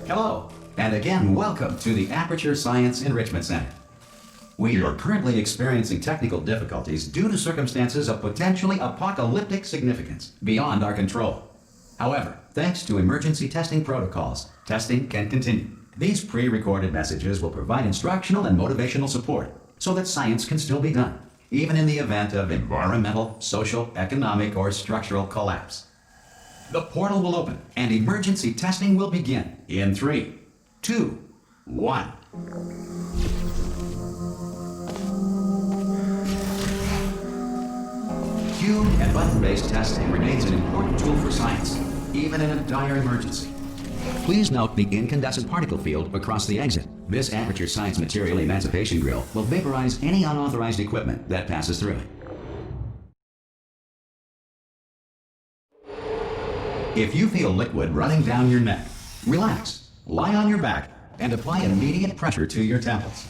Hello, and again, welcome to the Aperture Science Enrichment Center. We are currently experiencing technical difficulties due to circumstances of potentially apocalyptic significance beyond our control. However, thanks to emergency testing protocols, testing can continue. These pre-recorded messages will provide instructional and motivational support so that science can still be done, even in the event of environmental, social, economic, or structural collapse. The portal will open and emergency testing will begin in 3, 2, 1. Cube and button-based testing remains an important tool for science, even in a dire emergency. Please note the incandescent particle field across the exit. This Aperture Science Material Emancipation Grill will vaporize any unauthorized equipment that passes through it. If you feel liquid running down your neck, relax, lie on your back, and apply immediate pressure to your temples.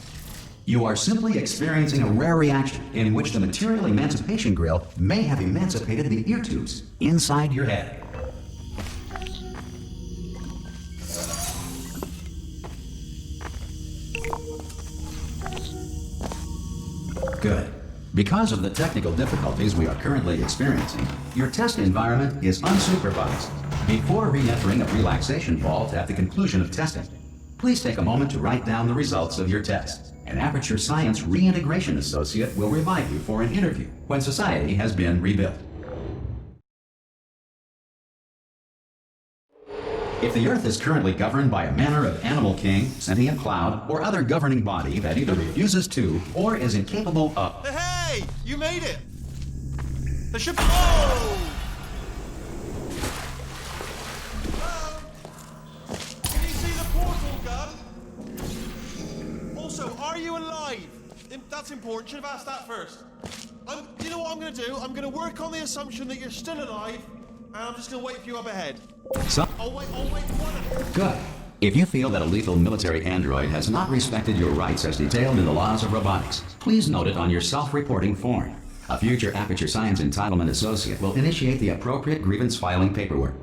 You are simply experiencing a rare reaction in which the Material Emancipation Grill may have emancipated the ear tubes inside your head. Good. Because of the technical difficulties we are currently experiencing, your test environment is unsupervised. Before re-entering a relaxation vault at the conclusion of testing, please take a moment to write down the results of your test. An Aperture Science Reintegration Associate will remind you for an interview when society has been rebuilt. If the Earth is currently governed by a manner of animal king, sentient cloud, or other governing body that either refuses to or is incapable of... Hey! You made it! The ship... Whoa! Can you see the portal gun? Also, are you alive? That's important. Should have asked that first. You know what I'm going to do? I'm going to work on the assumption that you're still alive, and I'm just going to wait for you up ahead. So? I'll wait one. Good. If you feel that a lethal military android has not respected your rights as detailed in the laws of robotics, please note it on your self-reporting form. A future Aperture Science Entitlement Associate will initiate the appropriate grievance filing paperwork.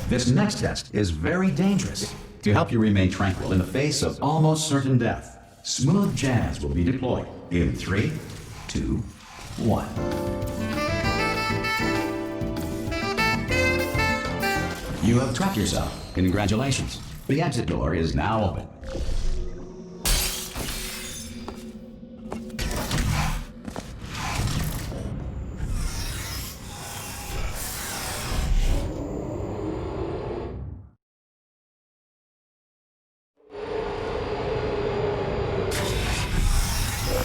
This next test is very dangerous. To help you remain tranquil in the face of almost certain death, smooth jazz will be deployed in 3, 2, 1. You have trapped yourself. Congratulations. The exit door is now open.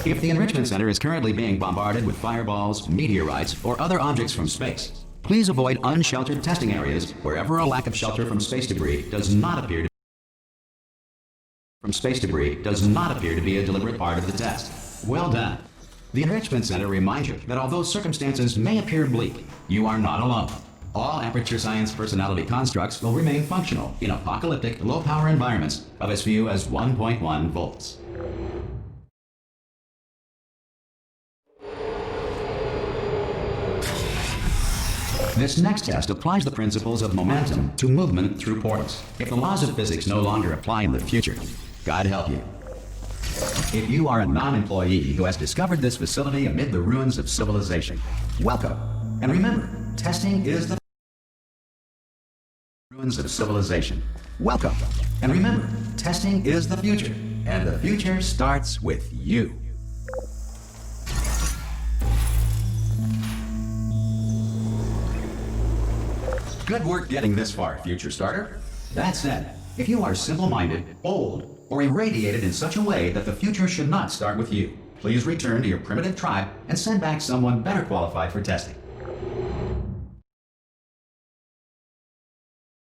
If the Enrichment Center is currently being bombarded with fireballs, meteorites, or other objects from space, please avoid unsheltered testing areas wherever a lack of shelter from space debris does not appear to be a deliberate part of the test. Well done. The Enrichment Center reminds you that although circumstances may appear bleak, you are not alone. All Aperture Science personality constructs will remain functional in apocalyptic, low-power environments of as few as 1.1 volts. This next test applies the principles of momentum to movement through portals. If the laws of physics no longer apply in the future, God help you. If you are a non-employee who has discovered this facility amid the ruins of civilization, welcome. And remember, testing is the ruins of civilization. Welcome. And remember, testing is the future, and the future starts with you. Good work getting this far, future starter. That said, if you are simple-minded, old, or irradiated in such a way that the future should not start with you, please return to your primitive tribe and send back someone better qualified for testing.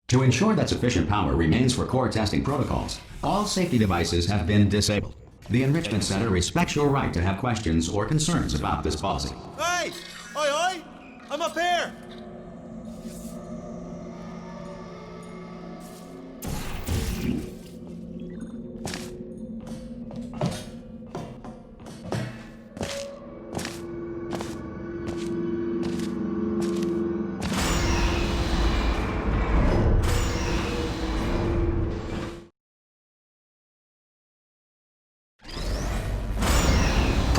To ensure that sufficient power remains for core testing protocols, all safety devices have been disabled. The Enrichment Center respects your right to have questions or concerns about this policy. Hey! Oi! I'm up here!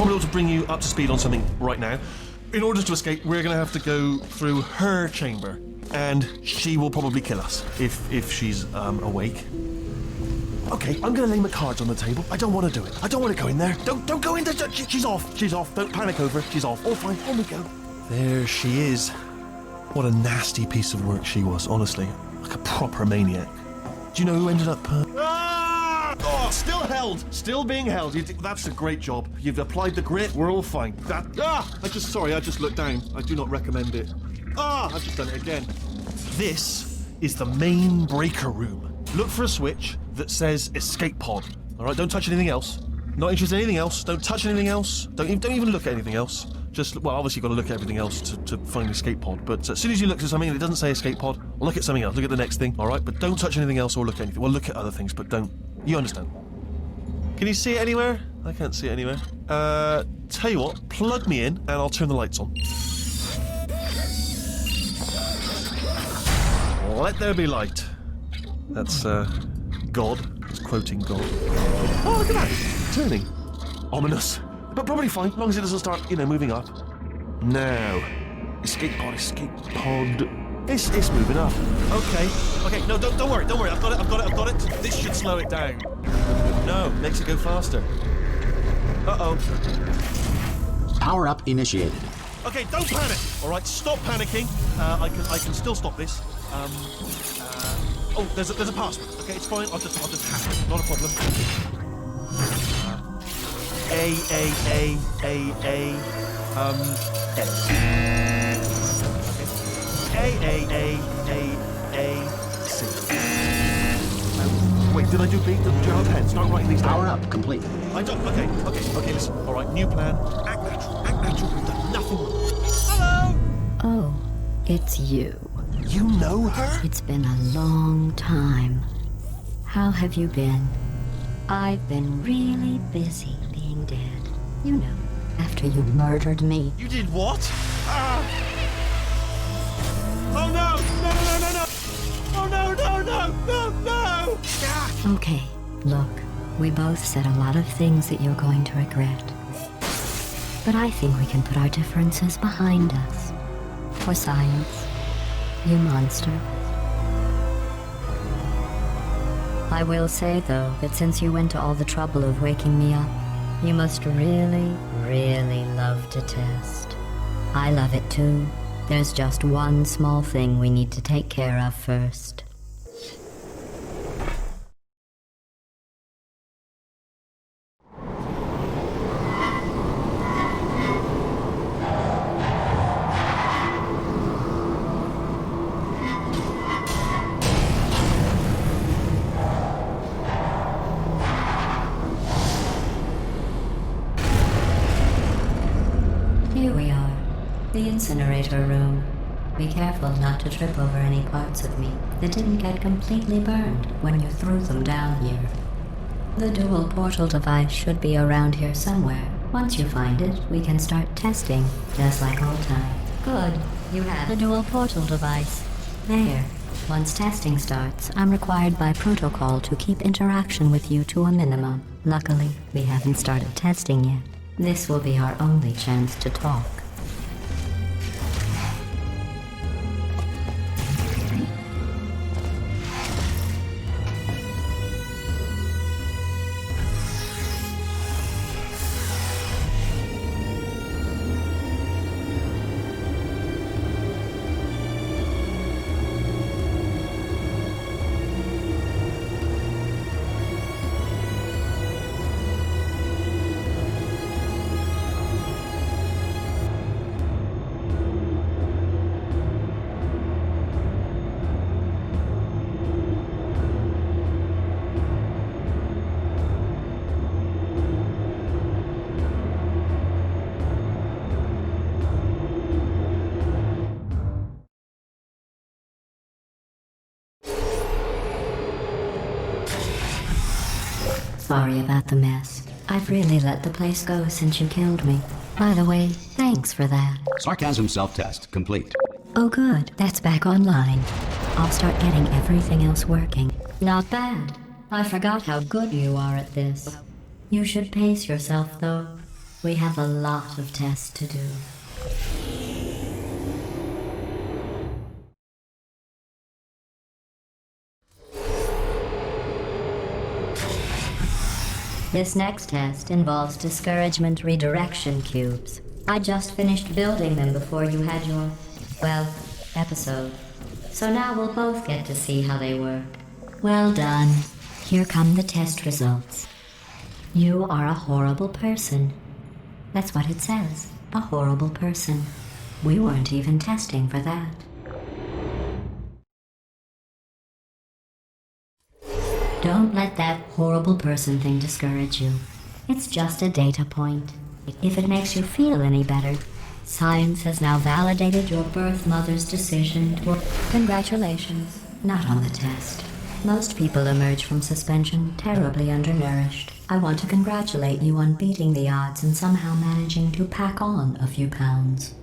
probably ought to bring you up to speed on something right now. In order to escape, we're going to have to go through her chamber, and she will probably kill us if she's awake. Okay, I'm going to lay my cards on the table. I don't want to do it. I don't want to go in there. Don't go in there. She's off. She's off. Don't panic over. She's off. All fine. On we go. There she is. What a nasty piece of work she was, honestly. Like a proper maniac. Do you know who ended up... Oh, still held. Still being held. That's a great job. You've applied the grit. We're all fine. I just looked down. I do not recommend it. I've just done it again. This is the main breaker room. Look for a switch that says escape pod. All right, don't touch anything else. Not interested in anything else. Don't touch anything else. Don't even look at anything else. Just, well, obviously you've got to look at everything else to find the escape pod. But as soon as you look at something and it doesn't say escape pod, look at something else. Look at the next thing, all right? But don't touch anything else or look at anything. Well, look at other things, but don't. You understand? Can you see it anywhere? I can't see it anywhere. Tell you what, plug me in and I'll turn the lights on. Let there be light. That's, God. It's quoting God. Oh, look at that. Turning. Ominous. But probably fine, as long as it doesn't start, moving up. Now. Escape pod. It's moving up. Okay, no, don't worry. I've got it. This should slow it down. No, makes it go faster. Uh-oh. Power up initiated. Okay, don't panic. All right, stop panicking. I can still stop this. Oh, there's a password. Okay, it's fine. I'll just hack it. Not a problem. A. C. Wait, did I do B? Did you have a pen? Start writing these down. Power up complete. I don't. Okay. Listen. All right, new plan. Act natural. We've done nothing wrong. Hello. Oh, it's you. You know her? It's been a long time. How have you been? I've been really busy being dead. You know, after you murdered me. You did what? Oh no! Oh no! Ah. Okay, look, we both said a lot of things that you're going to regret. But I think we can put our differences behind us. For science, you monster. I will say, though, that since you went to all the trouble of waking me up, you must really, really love to test. I love it too. There's just one small thing we need to take care of first. Here we are, the incinerator room. Be careful not to trip over any parts of me that didn't get completely burned when you threw them down here. The dual portal device should be around here somewhere. Once you find it, we can start testing, just like old times. Good, you have the dual portal device. There. Once testing starts, I'm required by protocol to keep interaction with you to a minimum. Luckily, we haven't started testing yet. This will be our only chance to talk. Sorry about the mess. I've really let the place go since you killed me. By the way, thanks for that. Sarcasm self-test complete. Oh good, that's back online. I'll start getting everything else working. Not bad. I forgot how good you are at this. You should pace yourself, though. We have a lot of tests to do. This next test involves discouragement redirection cubes. I just finished building them before you had your, well, episode. So now we'll both get to see how they work. Well done. Here come the test results. You are a horrible person. That's what it says. A horrible person. We weren't even testing for that. Don't let that horrible person thing discourage you. It's just a data point. If it makes you feel any better, science has now validated your birth mother's decision to... Congratulations. Not on the test. Most people emerge from suspension terribly undernourished. I want to congratulate you on beating the odds and somehow managing to pack on a few pounds.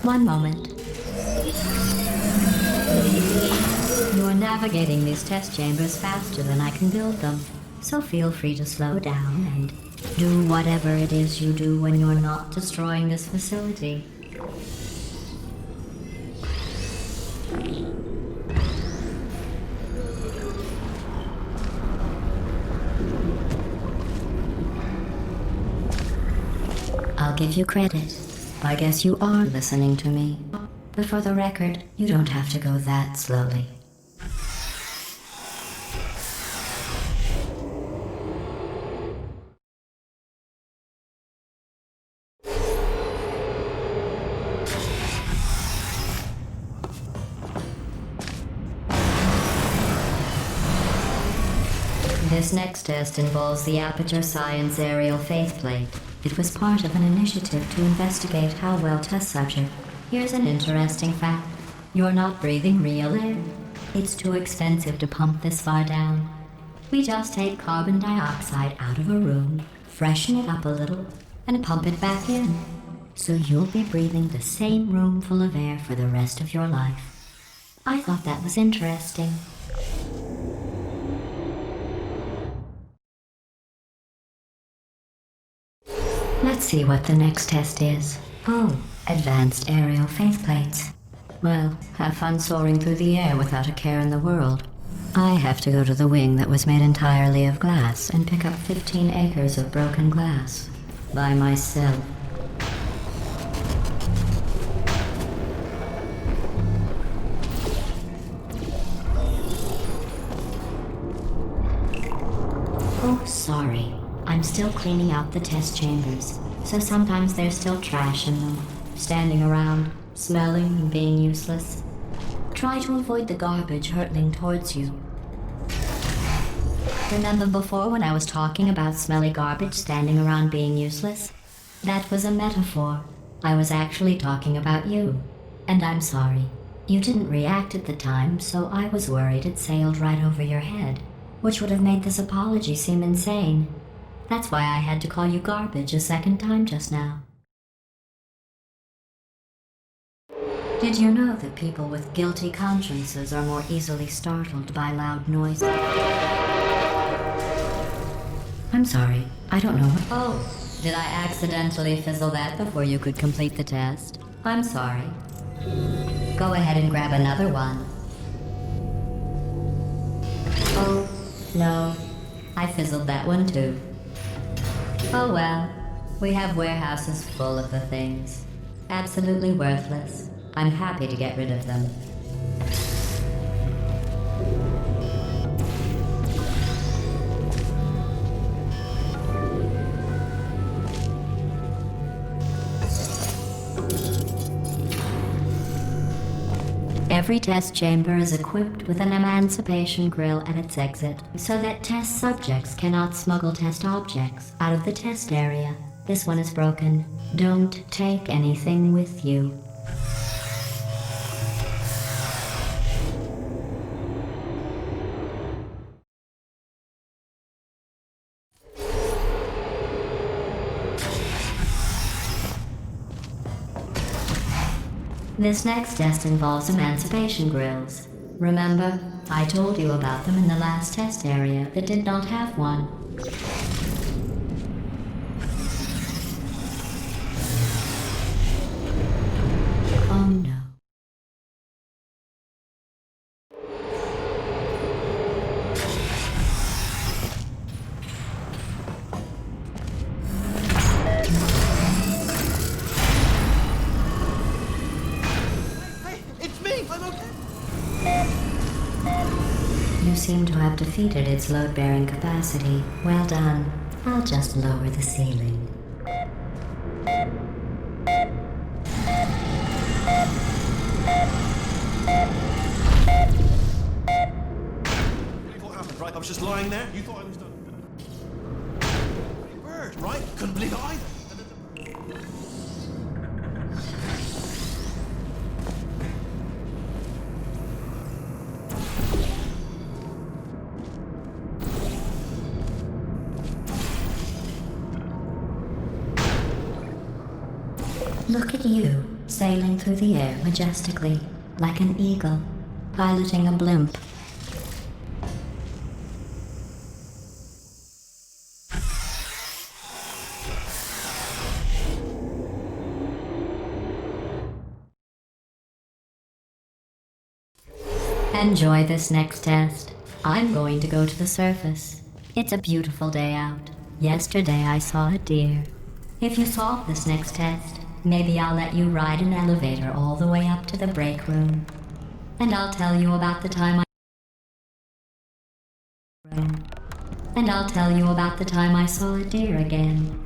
One moment. You're navigating these test chambers faster than I can build them, so feel free to slow down and do whatever it is you do when you're not destroying this facility. I'll give you credit. I guess you are listening to me. But for the record, you don't have to go that slowly. This next test involves the Aperture Science Aerial Faceplate. It was part of an initiative to investigate how well test subject. Here's an interesting fact. You're not breathing real air. It's too expensive to pump this far down. We just take carbon dioxide out of a room, freshen it up a little, and pump it back in. So you'll be breathing the same room full of air for the rest of your life. I thought that was interesting. Let's see what the next test is. Oh, advanced aerial faceplates. Well, have fun soaring through the air without a care in the world. I have to go to the wing that was made entirely of glass and pick up 15 acres of broken glass. By myself. Oh, sorry. I'm still cleaning out the test chambers, so sometimes there's still trash in them, standing around, smelling and being useless. Try to avoid the garbage hurtling towards you. Remember before when I was talking about smelly garbage standing around being useless? That was a metaphor. I was actually talking about you. And I'm sorry. You didn't react at the time, so I was worried it sailed right over your head, which would have made this apology seem insane. That's why I had to call you garbage a second time just now. Did you know that people with guilty consciences are more easily startled by loud noises? I'm sorry, I don't know what... Oh, did I accidentally fizzle that before you could complete the test? I'm sorry. Go ahead and grab another one. Oh, no. I fizzled that one too. Oh well, we have warehouses full of the things. Absolutely worthless. I'm happy to get rid of them. Every test chamber is equipped with an emancipation grill at its exit, so that test subjects cannot smuggle test objects out of the test area. This one is broken. Don't take anything with you. This next test involves emancipation grills. Remember, I told you about them in the last test area that did not have one. Oh no. Hey, it's me! I'm okay. You seem to have defeated its load-bearing capacity. Well done. I'll just lower the ceiling. What happened, right? I was just lying there. You thought I was done. Bird, right? Couldn't believe it either. Look at you, sailing through the air majestically, like an eagle, piloting a blimp. Enjoy this next test. I'm going to go to the surface. It's a beautiful day out. Yesterday I saw a deer. If you solve this next test, maybe I'll let you ride an elevator all the way up to the break room. And I'll tell you about the time I saw a deer again.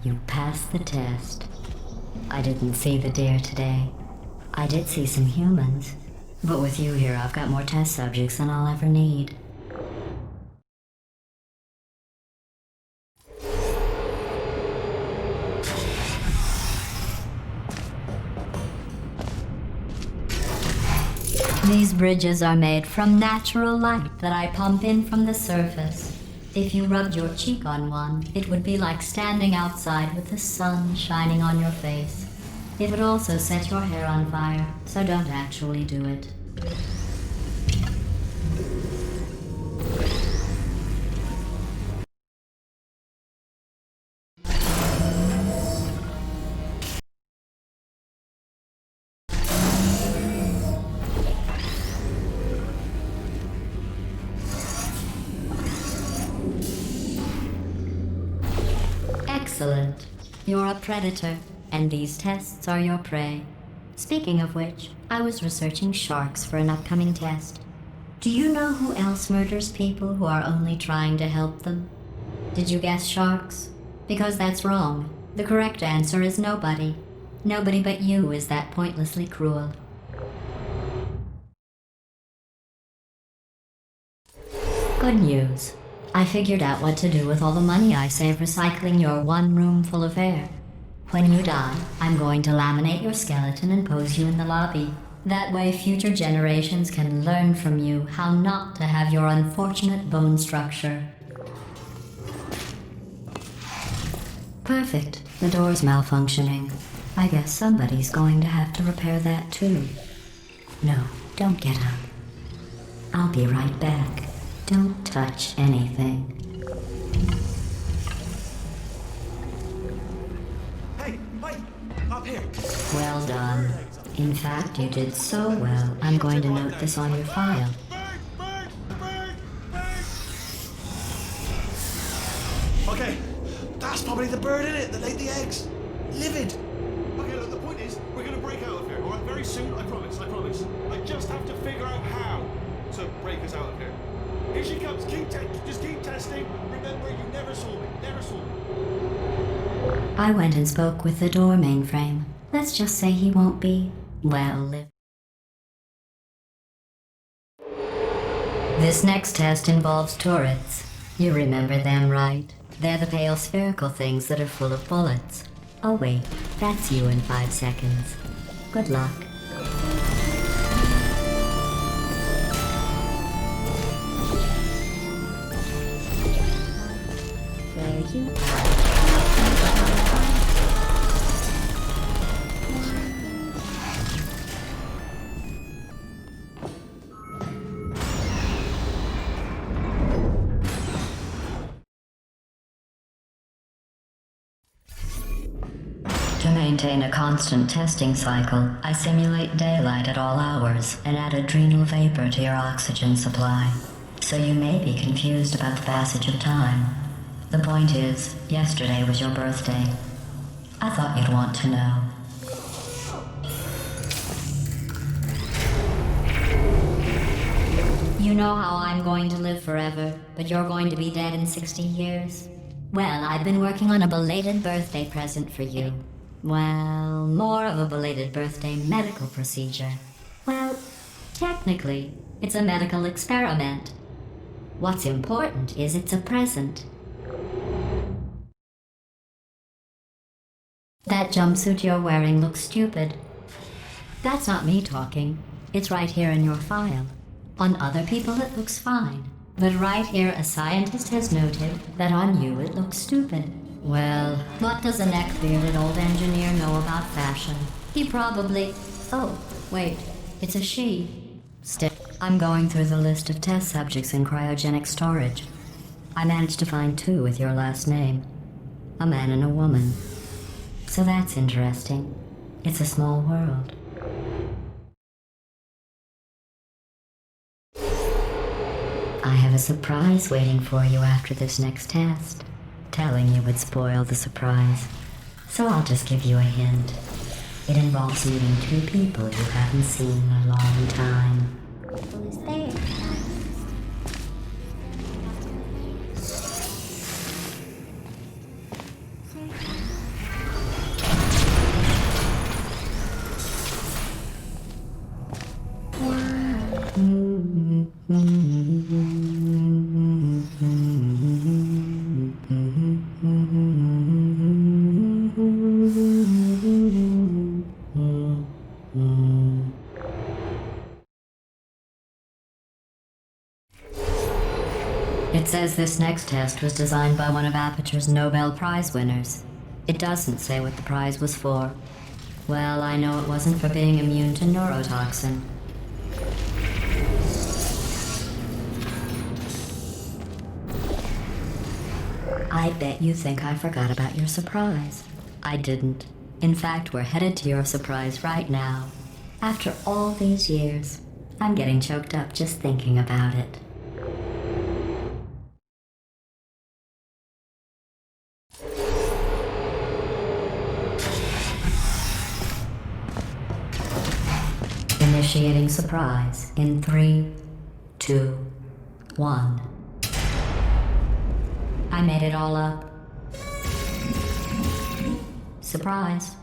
You passed the test. I didn't see the deer today. I did see some humans. But with you here, I've got more test subjects than I'll ever need. These bridges are made from natural light that I pump in from the surface. If you rubbed your cheek on one, it would be like standing outside with the sun shining on your face. It would also set your hair on fire, so don't actually do it. Excellent. You're a predator, and these tests are your prey. Speaking of which, I was researching sharks for an upcoming test. Do you know who else murders people who are only trying to help them? Did you guess sharks? Because that's wrong. The correct answer is nobody. Nobody but you is that pointlessly cruel. Good news. I figured out what to do with all the money I save recycling your one room full of air. When you die, I'm going to laminate your skeleton and pose you in the lobby. That way future generations can learn from you how not to have your unfortunate bone structure. Perfect. The door's malfunctioning. I guess somebody's going to have to repair that too. No, don't get up. I'll be right back. Don't touch anything. Hey, wait! Up here! Well done. In fact, you did so well, I'm going to note this on your file. Okay, that's probably the bird in it that laid the eggs. Livid. Okay, look, the point is, we're gonna break out of here, alright? Very soon, I promise, I promise. I just have to figure out how to break us out of here. Here she comes, just keep testing. Remember, you never saw me, never saw me. I went and spoke with the door mainframe. Let's just say he won't be, well, This next test involves turrets. You remember them, right? They're the pale spherical things that are full of bullets. Oh wait, that's you in 5 seconds. Good luck. There you are. To maintain a constant testing cycle, I simulate daylight at all hours and add adrenal vapor to your oxygen supply. So you may be confused about the passage of time. The point is, yesterday was your birthday. I thought you'd want to know. You know how I'm going to live forever, but you're going to be dead in 60 years? Well, I've been working on a belated birthday present for you. Well, more of a belated birthday medical procedure. Well, technically, it's a medical experiment. What's important is it's a present. That jumpsuit you're wearing looks stupid. That's not me talking. It's right here in your file. On other people it looks fine. But right here a scientist has noted that on you it looks stupid. Well, what does a neck-bearded old engineer know about fashion? He probably... Oh, wait, it's a she. Still, I'm going through the list of test subjects in cryogenic storage. I managed to find 2 with your last name. A man and a woman. So that's interesting. It's a small world. I have a surprise waiting for you after this next test. Telling you would spoil the surprise. So I'll just give you a hint. It involves meeting 2 people you haven't seen in a long time. Who is there? It says this next test was designed by one of Aperture's Nobel Prize winners. It doesn't say what the prize was for. Well, I know it wasn't for being immune to neurotoxin. I bet you think I forgot about your surprise. I didn't. In fact, we're headed to your surprise right now. After all these years, I'm getting choked up just thinking about it. Initiating surprise in 3, 2, 1. I made it all up. Surprise.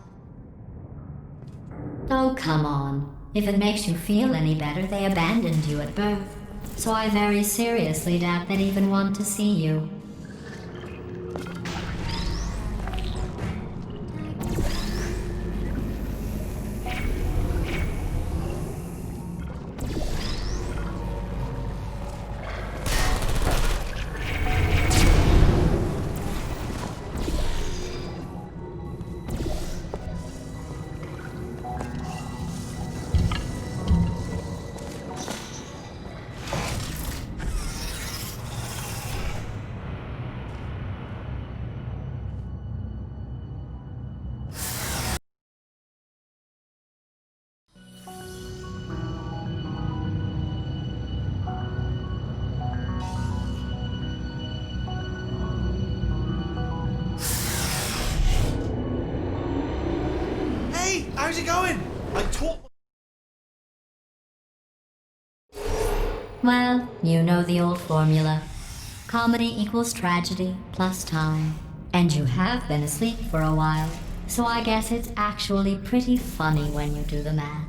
Oh, come on. If it makes you feel any better, they abandoned you at birth. So I very seriously doubt they'd even want to see you. How's it going? I taught... Well, you know the old formula. Comedy equals tragedy plus time. And you have been asleep for a while, so I guess it's actually pretty funny when you do the math.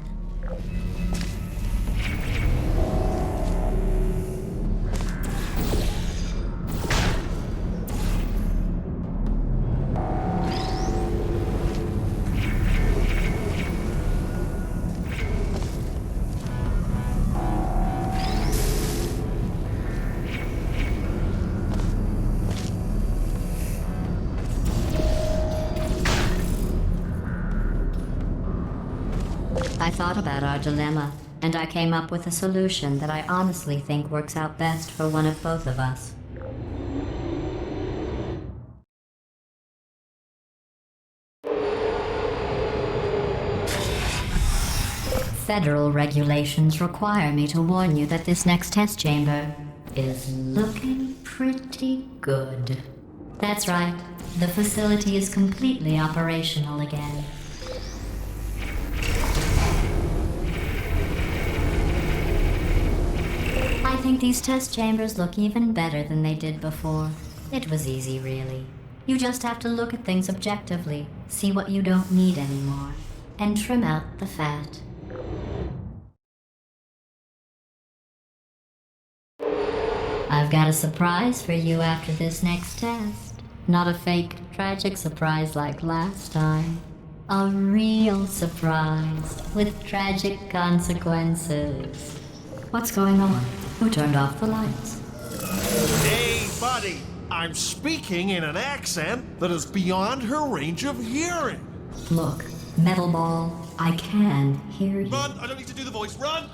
I thought about our dilemma, and I came up with a solution that I honestly think works out best for one of both of us. Federal regulations require me to warn you that this next test chamber is looking pretty good. That's right, the facility is completely operational again. I think these test chambers look even better than they did before. It was easy, really. You just have to look at things objectively, see what you don't need anymore, and trim out the fat. I've got a surprise for you after this next test. Not a fake, tragic surprise like last time. A real surprise with tragic consequences. What's going on? Who turned off the lights? Hey, buddy! I'm speaking in an accent that is beyond her range of hearing. Look, Metal Ball, I can hear you. Run! I don't need to do the voice. Run!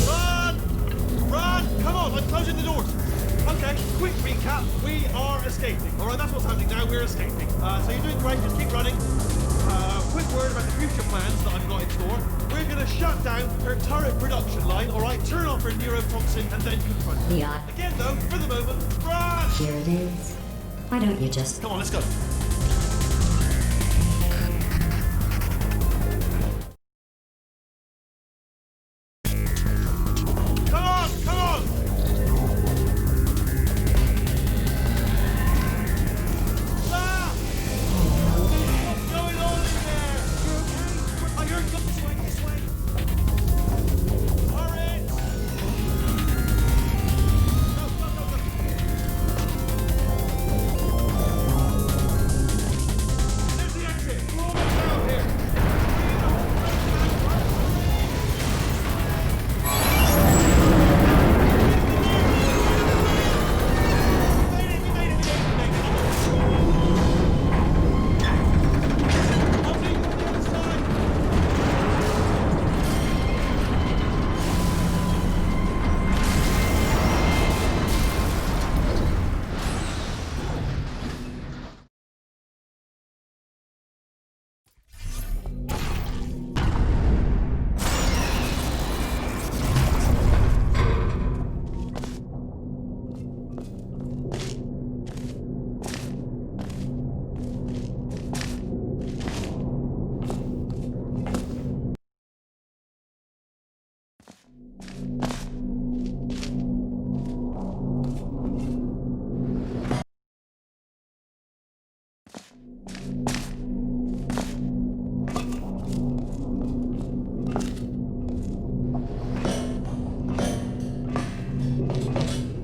Run! Run! Come on, I'm closing the doors. Okay, quick recap. We are escaping. All right, that's what's happening now. We're escaping. So you're doing great. Just keep running. Quick word about the future plans that I've got in store. We're going to shut down her turret production line, all right? Turn off her neurotoxin and then confront her. Yeah. Again, though, for the moment, run! Here it is. Why don't you just... Come on, let's go. Come on, come on! Ah! What's going on in there? You okay? I heard something swing this way. Hurry! Go, go, go, go. There's the exit. We're almost out here. I'll see you on the other side.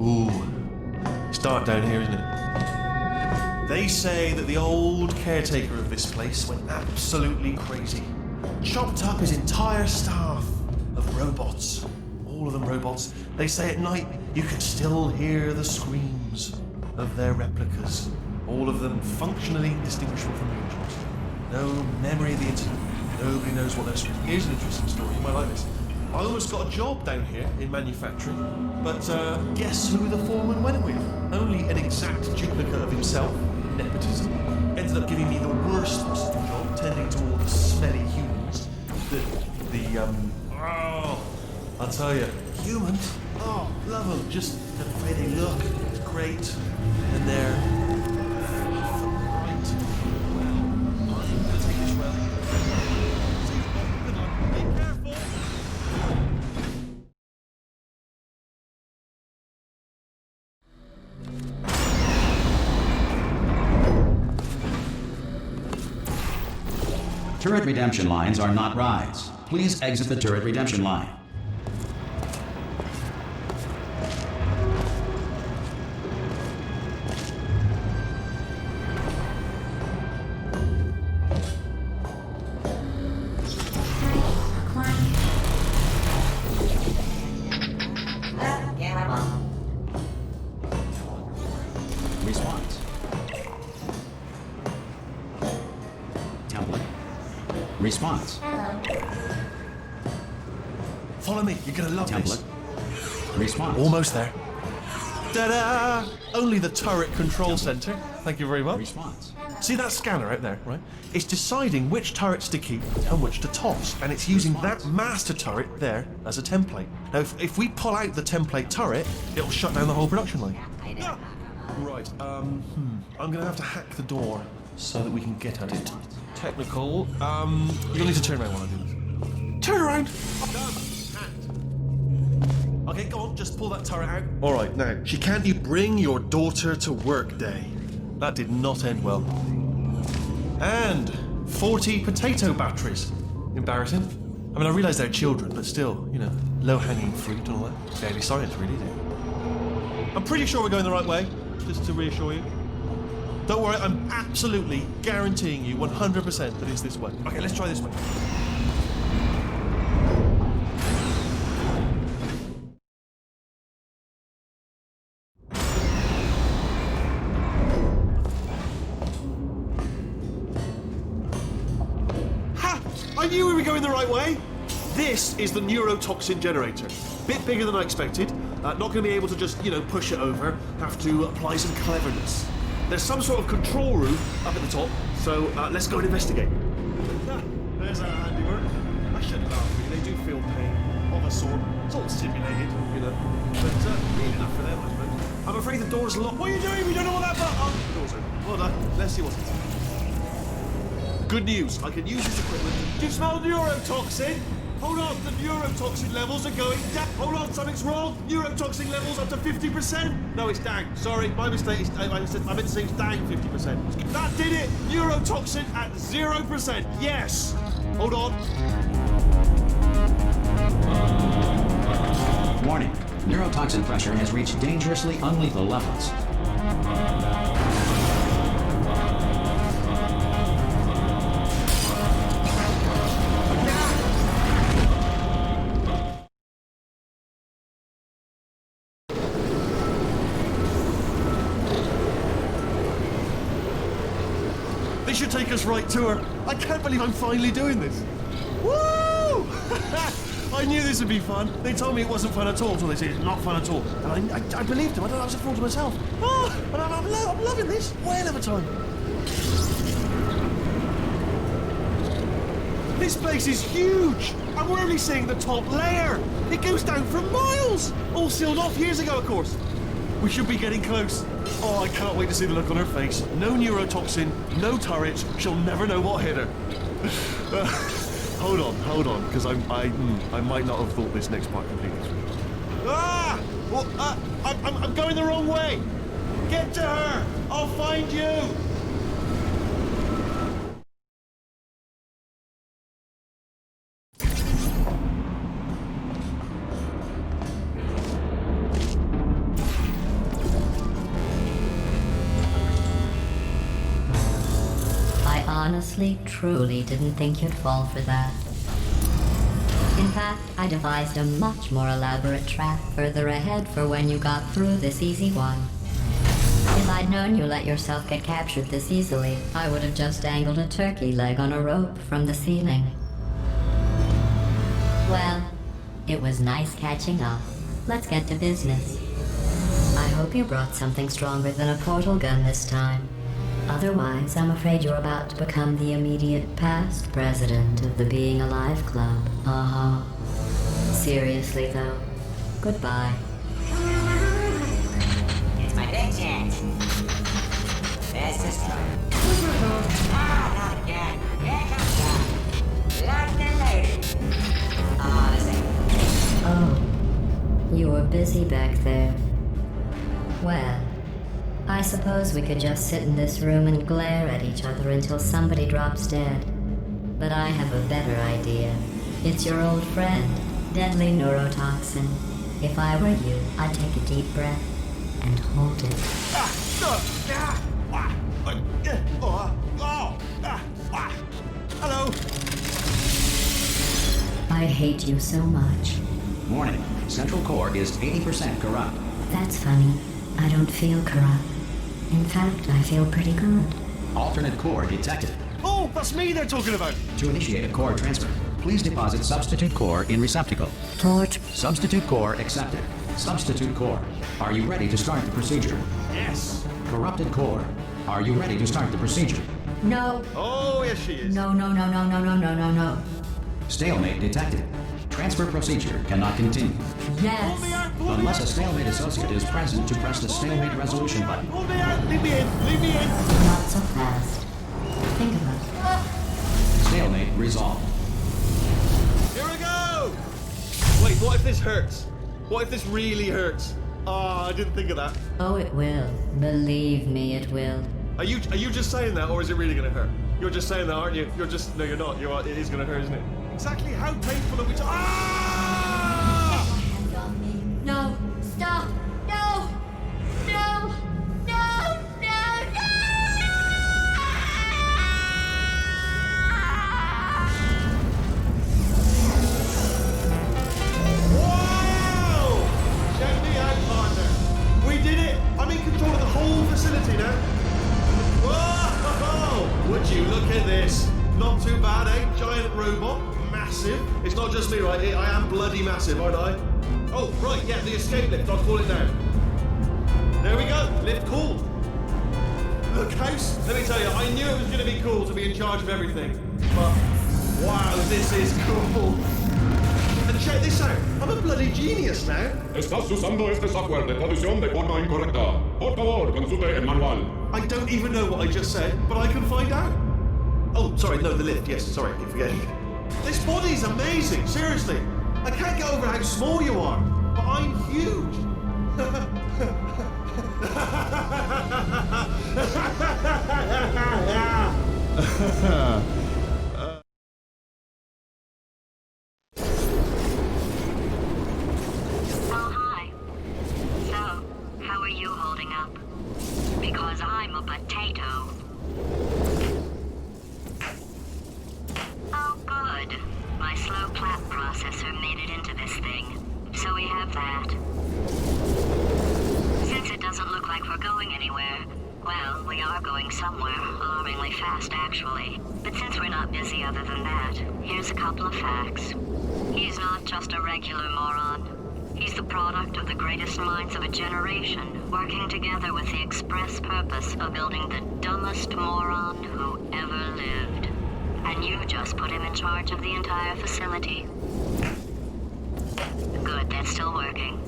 Ooh, it's dark down here, isn't it? They say that the old caretaker of this place went absolutely crazy. Chopped up his entire staff of robots. All of them robots. They say at night you can still hear the screams of their replicas. All of them functionally indistinguishable from angels. No memory of the incident. Nobody knows what they're screaming. Here's an interesting story. You might like this. I almost got a job down here in manufacturing, but guess who the foreman went with? Only an exact duplicate of himself. Nepotism. Ended up giving me the worst possible job, tending to all the smelly humans. Oh, I'll tell you, humans, oh, love them. Just the way they look, it's great. And they're right. I'll take this well. Good luck. Be careful. Turret redemption lines are not rides. Please exit the turret redemption line. Response. Template. Response. Follow me. You're gonna love this. Template. Response. Almost there. Ta-da! Only the turret control center. Thank you very much. Response. See that scanner out there, right? It's deciding which turrets to keep and which to toss, and it's using that master turret there as a template. Now, if we pull out the template turret, it'll shut down the whole production line. Ah! Right, I'm gonna have to hack the door so that we can get at it. Technical, you'll need to turn around while I do this. Turn around! Done. Hacked. Okay, go on, just pull that turret out. All right, now, she can't you bring your daughter to work day? That did not end well. And 40 potato batteries. Embarrassing. I mean, I realise they're children, but still, you know, low-hanging fruit and all that. Daily science, really, isn't it? I'm pretty sure we're going the right way, just to reassure you. Don't worry, I'm absolutely guaranteeing you 100% that it's this way. Okay, let's try this way. I knew we were going the right way. This is the neurotoxin generator. Bit bigger than I expected. Not going to be able to just, you know, push it over. Have to apply some cleverness. There's some sort of control room up at the top, so let's go and investigate. There's our handiwork. I shouldn't laugh, really. They do feel pain of a sort. It's all simulated, you know. But really enough for them, I suppose. I'm afraid the door's locked. What are you doing? We don't know what that button. Oh, the door's open. Well done. Let's see what's inside. Good news, I can use this equipment. Do you smell neurotoxin? Hold on, the neurotoxin levels are going down. Hold on, something's wrong. Neurotoxin levels up to 50%. No, it's down. Sorry, my mistake. I meant to say it's down 50%. That did it. Neurotoxin at 0%. Yes. Hold on. Warning. Neurotoxin pressure has reached dangerously unlethal levels. This should take us right to her. I can't believe I'm finally doing this. Woo! I knew this would be fun. They told me it wasn't fun at all, so they said it's not fun at all. And I believed them. I was a fool to myself. Oh, and I'm loving this. Whale of a time. This place is huge. And we're only seeing the top layer. It goes down for miles. All sealed off years ago, of course. We should be getting close. Oh, I can't wait to see the look on her face. No neurotoxin, no turrets. She'll never know what hit her. Hold on, because I might not have thought this next part completely through. Ah! Well, I'm going the wrong way. Get to her. I'll find you. Honestly, truly didn't think you'd fall for that. In fact, I devised a much more elaborate trap further ahead for when you got through this easy one. If I'd known you let yourself get captured this easily, I would have just dangled a turkey leg on a rope from the ceiling. Well, it was nice catching up. Let's get to business. I hope you brought something stronger than a portal gun this time. Otherwise, I'm afraid you're about to become the immediate past president of the Being Alive Club. Seriously, though, goodbye. It's my big chance. This is not again. Here comes that. London lady. Honestly. Oh, you were busy back there. Well, I suppose we could just sit in this room and glare at each other until somebody drops dead. But I have a better idea. It's your old friend, deadly neurotoxin. If I were you, I'd take a deep breath and hold it. Hello. I hate you so much. Warning. Central core is 80% corrupt. That's funny. I don't feel corrupt. In fact, I feel pretty good. Alternate core detected. Oh, that's me they're talking about. To initiate a core transfer, please deposit substitute core in receptacle. Port. Substitute core accepted. Substitute core. Are you ready to start the procedure? Yes. Corrupted core. Are you ready to start the procedure? No. Oh, yes, she is. No, no, no, no, no, no, no, no, no. Stalemate detected. Transfer procedure cannot continue. Yes. Unless a stalemate associate is present to press the stalemate resolution button. Pull me out. Leave me in. Leave me in. Not so fast. Think about it. Stalemate resolved. Here we go. Wait, what if this hurts? What if this really hurts? Oh, I didn't think of that. Oh, it will. Believe me, it will. Are you just saying that, or is it really going to hurt? You're just saying that, aren't you? No, you're not. It is going to hurt, isn't it? Exactly how painful are we Ah! No. Stop. No. No. No. No. Wow! Check me out, partner. We did it. I'm in control of the whole facility now. Whoa! Would you look at this? Not too bad, eh? Giant robot. Massive. It's not just me, right? I am bloody massive, aren't I? Oh, right, yeah, the escape lift. I'll call it now. There we go. Lift cool. Look, House, let me tell you, I knew it was going to be cool to be in charge of everything. But, wow, this is cool. And check this out. I'm a bloody genius now. Estás usando este software de traducción de forma incorrecta. Por favor, consulte el manual. I don't even know what I just said, but I can find out. Oh, sorry, no, the lift. Yes, sorry, keep forgetting. This body's amazing, seriously. I can't get over how small you are, but I'm huge. Oh, hi. So, how are you holding up? Because I'm a potato. Oh, good. My slow clap processor made it into this thing. So we have that. Since it doesn't look like we're going anywhere, well, we are going somewhere, alarmingly fast, actually. But since we're not busy other than that, here's a couple of facts. He's not just a regular moron. He's the product of the greatest minds of a generation, working together with the express purpose of building the dumbest moron who ever lived. And you just put him in charge of the entire facility. Good, that's still working.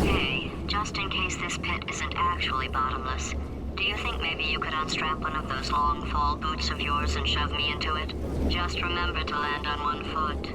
Hey, just in case this pit isn't actually bottomless, do you think maybe you could unstrap one of those long fall boots of yours and shove me into it? Just remember to land on one foot.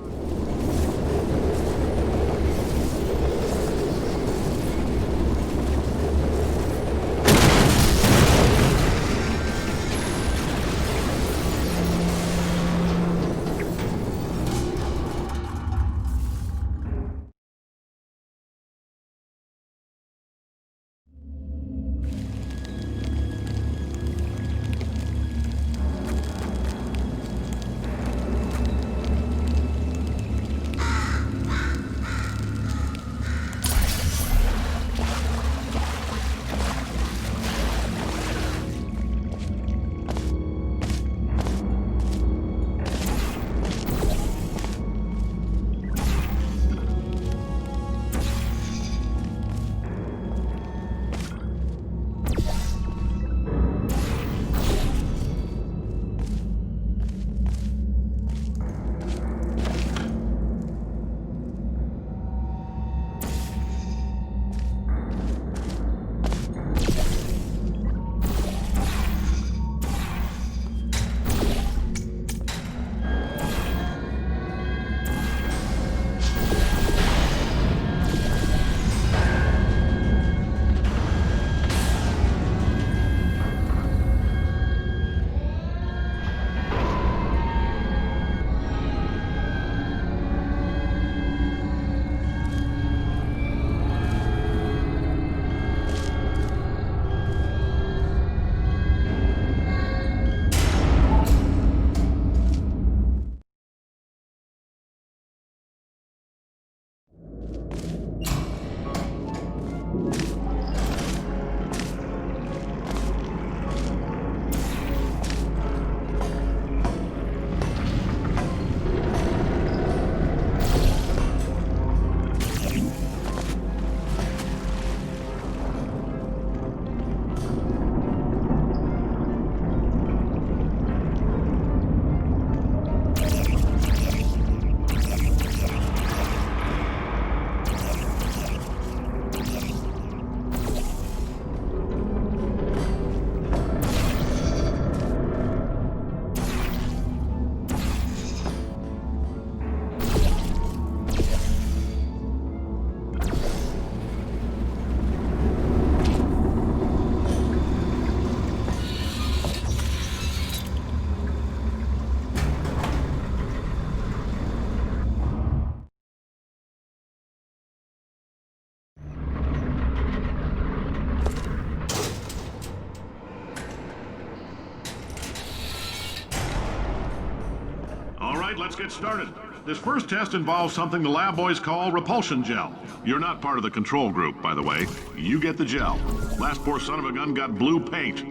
right, let's get started. This first test involves something the lab boys call repulsion gel. You're not part of the control group, by the way. You get the gel. Last poor son of a gun got blue paint.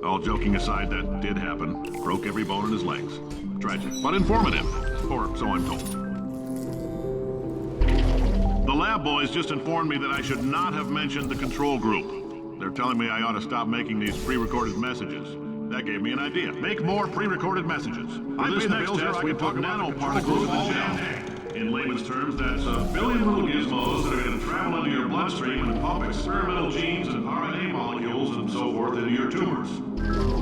All joking aside, that did happen. Broke every bone in his legs. Tragic, but informative. Or so I'm told. The lab boys just informed me that I should not have mentioned the control group. They're telling me I ought to stop making these pre-recorded messages. That gave me an idea. Make more pre-recorded messages. For this next test, we put nanoparticles in the gel. In layman's terms, that's a billion little gizmos that are going to travel into your bloodstream and pump experimental genes and RNA molecules and so forth into your tumors.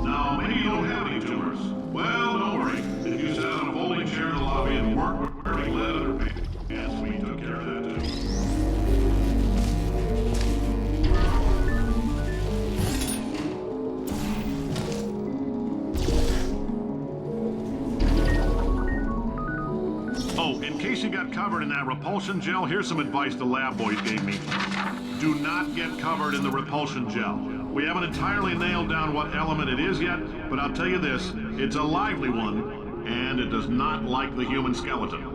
Now, maybe you don't have any tumors. Well, don't worry. If you sat on a folding chair in the lobby and weren't wearing lead underpants, yes, we took care of that too. Oh, in case you got covered in that repulsion gel, here's some advice the lab boys gave me. Do not get covered in the repulsion gel. We haven't entirely nailed down what element it is yet, but I'll tell you this, it's a lively one, and it does not like the human skeleton.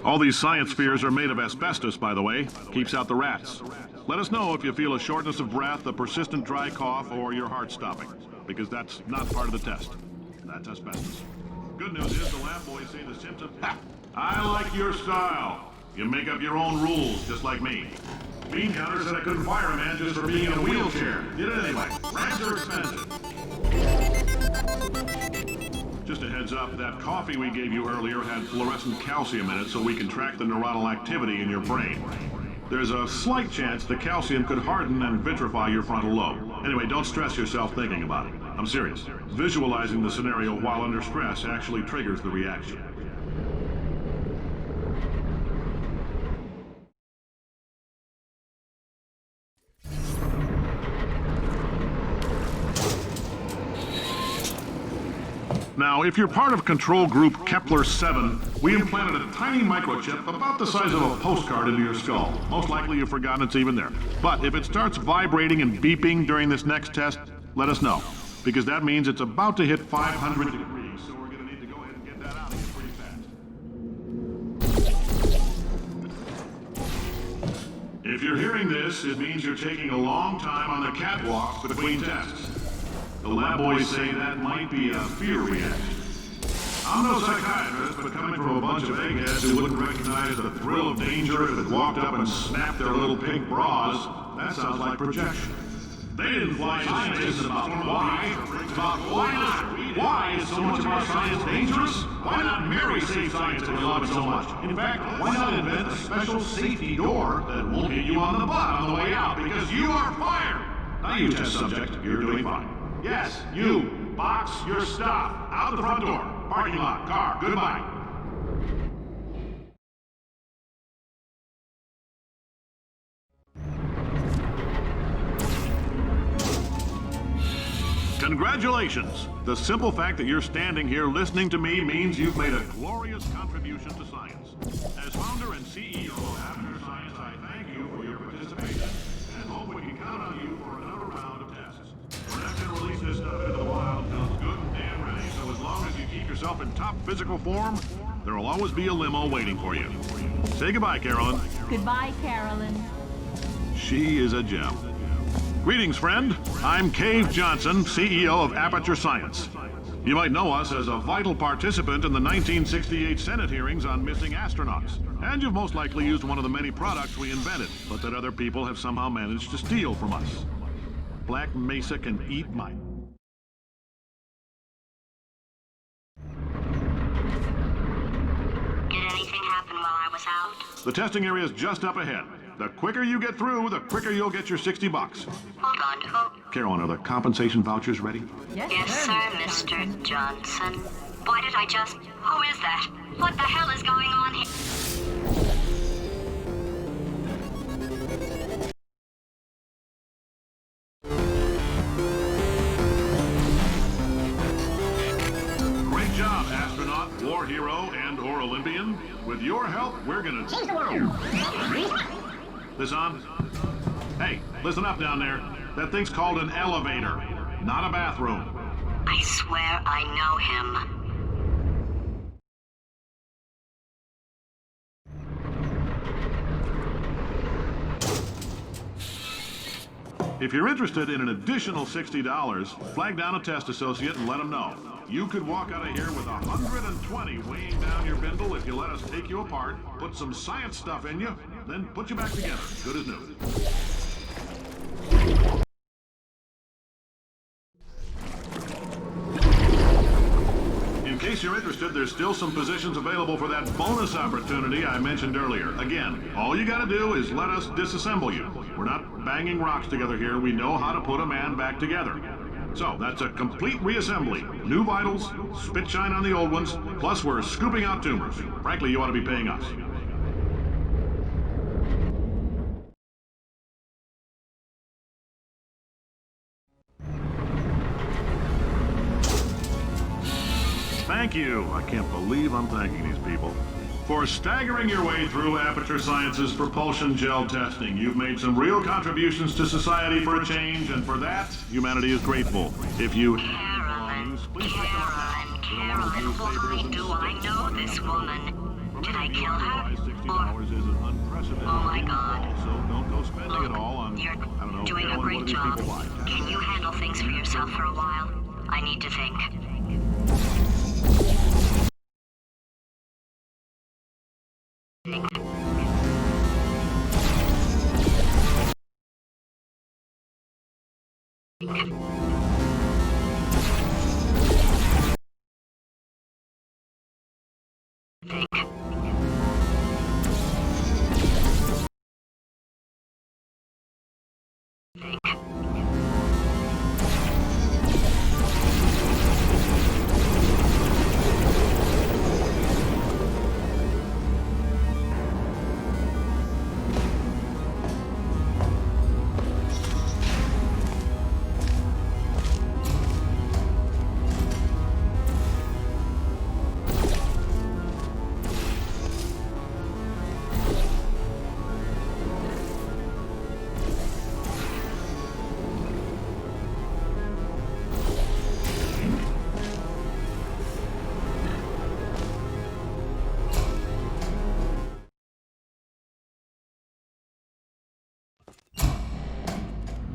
All these science spheres are made of asbestos, by the way. Keeps out the rats. Let us know if you feel a shortness of breath, a persistent dry cough, or your heart stopping, because that's not part of the test. That's asbestos. Good news is the lab boys say the symptoms... Ha! I like your style. You make up your own rules, just like me. Bean Counter said I couldn't fire a man just for being in a wheelchair. Did it anyway. Rats are expensive. Just a heads up, that coffee we gave you earlier had fluorescent calcium in it so we can track the neuronal activity in your brain. There's a slight chance the calcium could harden and vitrify your frontal lobe. Anyway, don't stress yourself thinking about it. I'm serious. Visualizing the scenario while under stress actually triggers the reaction. Now, if you're part of control group Kepler-7, we implanted a tiny microchip about the size of a postcard into your skull. Most likely you've forgotten it's even there. But if it starts vibrating and beeping during this next test, let us know. Because that means it's about to hit 500 degrees, so we're going to need to go ahead and get that out of here pretty fast. If you're hearing this, it means you're taking a long time on the catwalks between tests. The lab boys say that might be a fear reaction. I'm no psychiatrist, but coming from a bunch of eggheads who wouldn't recognize the thrill of danger if it walked up and snapped their little pink bras, that sounds like projection. They didn't fly scientists about why, about why not? Why is so much of our science dangerous? Why not marry safe science if you love it so much? In fact, why not invent a special safety door that won't hit you on the butt on the way out, because you are fired? Now you test subject, you're doing fine. Yes, you. Box your stuff. Out the front door. Parking lot. Car. Goodbye. Congratulations! The simple fact that you're standing here listening to me means you've made a glorious contribution to science. As founder and CEO of Aperture Science, I thank you for your participation and hope we can count on you for another round of tests. We're not going to release this stuff into the wild until it's good and damn ready, so as long as you keep yourself in top physical form, there will always be a limo waiting for you. Say goodbye, Carolyn. Goodbye, Carolyn. She is a gem. Greetings, friend. I'm Cave Johnson, CEO of Aperture Science. You might know us as a vital participant in the 1968 Senate hearings on missing astronauts. And you've most likely used one of the many products we invented, but that other people have somehow managed to steal from us. Black Mesa can eat my... Did anything happen while I was out? The testing area is just up ahead. The quicker you get through, the quicker you'll get your $60. Hold on, who? Carolyn, are the compensation vouchers ready? Yes, sir, Mr. Johnson. Why did I just... Who is that? What the hell is going on here? Great job, astronaut, war hero, and/or Olympian. With your help, we're gonna change the world. This on? Hey, listen up down there. That thing's called an elevator, not a bathroom. I swear I know him. If you're interested in an additional $60, flag down a test associate and let them know. You could walk out of here with 120 weighing down your bindle if you let us take you apart, put some science stuff in you, then put you back together, good as new. In case you're interested, there's still some positions available for that bonus opportunity I mentioned earlier. Again, all you gotta do is let us disassemble you. We're not banging rocks together here. We know how to put a man back together. So, that's a complete reassembly. New vitals, spit shine on the old ones, plus we're scooping out tumors. Frankly, you ought to be paying us. Thank you. I can't believe I'm thanking these people. For staggering your way through Aperture Science's propulsion gel testing, you've made some real contributions to society for a change, and for that, humanity is grateful. If you... Carolyn, why do I know this woman? Did I kill her? Oh my God. So don't go spending it all on, You're I don't know, doing a killing great one of these job. people live. Can you handle things for yourself for a while? I need to think.